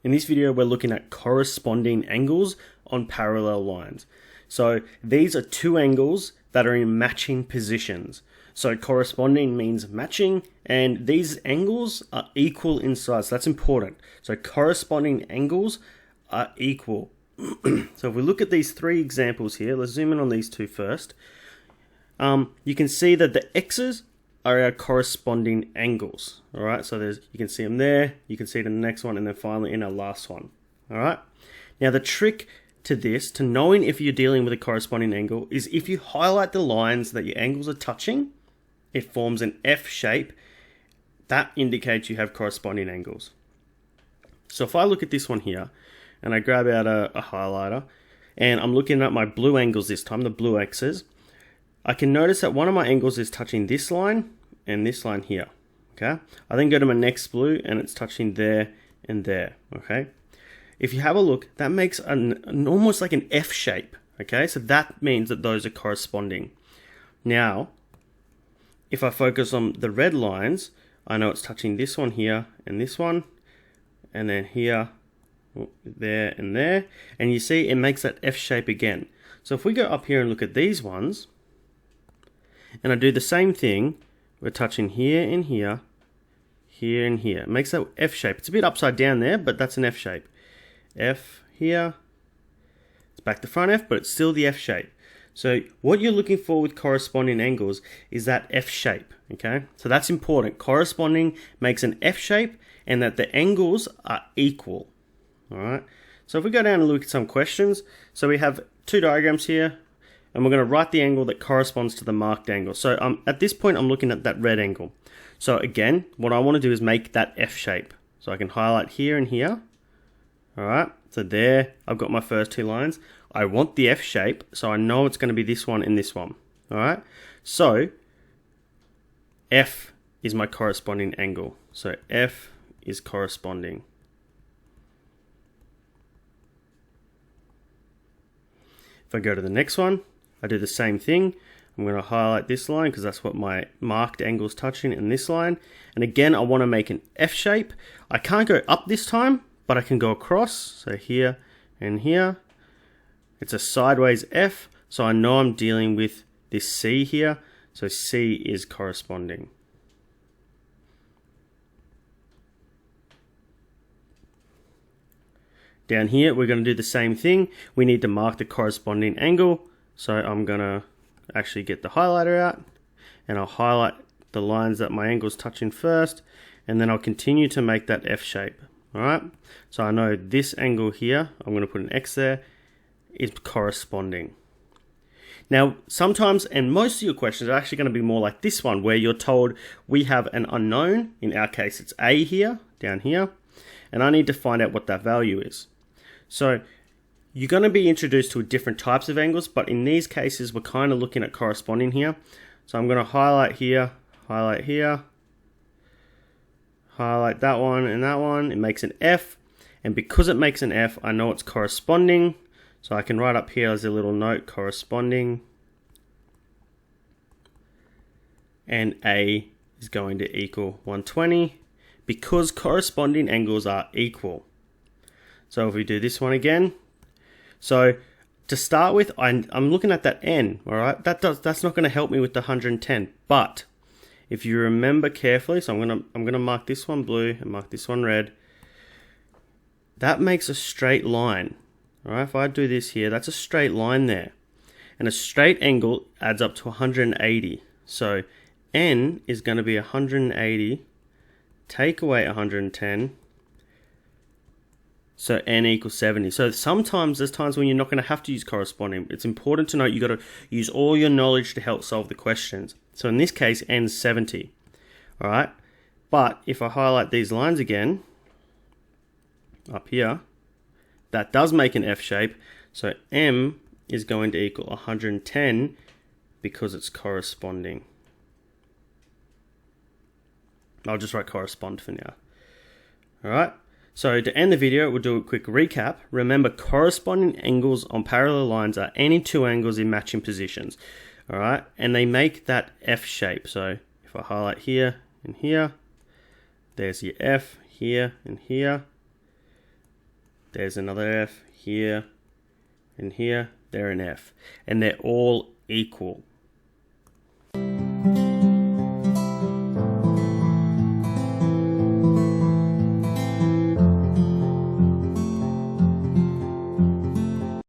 In this video, we're looking at corresponding angles on parallel lines. So these are two angles that are in matching positions. So corresponding means matching, and these angles are equal in size. That's important. So corresponding angles are equal. So if we look at these three examples here, let's zoom in on these two first. You can see that the x's are our corresponding angles. All right, so you can see them there, you can see it in the next one, and then finally in our last one. All right, now the trick to this, to knowing if you're dealing with a corresponding angle, is if you highlight the lines that your angles are touching, it forms an F shape. That indicates you have corresponding angles. So if I look at this one here, and I grab out a highlighter, and I'm looking at my blue angles this time, the blue x's, I can notice that one of my angles is touching this line and this line here. Okay, I then go to my next blue and it's touching there and there. Okay, if you have a look, that makes an almost like an F shape. Okay, so that means that those are corresponding. Now, if I focus on the red lines, I know it's touching this one here and this one, and then here, there and there, and you see it makes that F shape again. So if we go up here and look at these ones, and I do the same thing, we're touching here and here, here and here. It makes that F shape. It's a bit upside down there, but that's an F shape. F here, it's back to front F, but it's still the F shape. So what you're looking for with corresponding angles is that F shape, okay? So that's important. Corresponding makes an F shape and that the angles are equal, all right? So if we go down and look at some questions, so we have two diagrams here, and we're going to write the angle that corresponds to the marked angle. So at this point, I'm looking at that red angle. So again, what I want to do is make that F shape. So I can highlight here and here. All right, so there, I've got my first two lines. I want the F shape, so I know it's going to be this one and this one. All right, so F is my corresponding angle. So F is corresponding. If I go to the next one, I do the same thing. I'm going to highlight this line because that's what my marked angle is touching, in this line. And again, I want to make an F shape. I can't go up this time, but I can go across. So here and here. It's a sideways F, so I know I'm dealing with this C here. So C is corresponding. Down here, we're going to do the same thing. We need to mark the corresponding angle. So I'm going to actually get the highlighter out, and I'll highlight the lines that my angle's touching first, and then I'll continue to make that F shape. All right. So I know this angle here, I'm going to put an X there, is corresponding. Now, sometimes, and most of your questions are actually going to be more like this one, where you're told we have an unknown. In our case, it's A here, down here, and I need to find out what that value is. So you're going to be introduced to different types of angles, but in these cases, we're kind of looking at corresponding here. So I'm going to highlight here, highlight here, highlight that one and that one. It makes an F, and because it makes an F, I know it's corresponding. So I can write up here as a little note, corresponding, and A is going to equal 120 because corresponding angles are equal. So if we do this one again, so to start with, I'm looking at that N, all right? That's not going to help me with the 110, but if you remember carefully, so I'm gonna mark this one blue and mark this one red. That makes a straight line. All right, if I do this here, that's a straight line there. And a straight angle adds up to 180. So N is going to be 180, take away 110, so N equals 70. So sometimes there's times when you're not going to have to use corresponding. It's important to note you got to use all your knowledge to help solve the questions. So in this case, N's 70. All right, but if I highlight these lines again, up here, that does make an F shape, so M is going to equal 110 because it's corresponding. I'll just write correspond for now. All right, so to end the video, we'll do a quick recap. Remember, corresponding angles on parallel lines are any two angles in matching positions. All right, and they make that F shape. So if I highlight here and here, there's your F here and here. there's another F here, and here, they're an F. And they're all equal.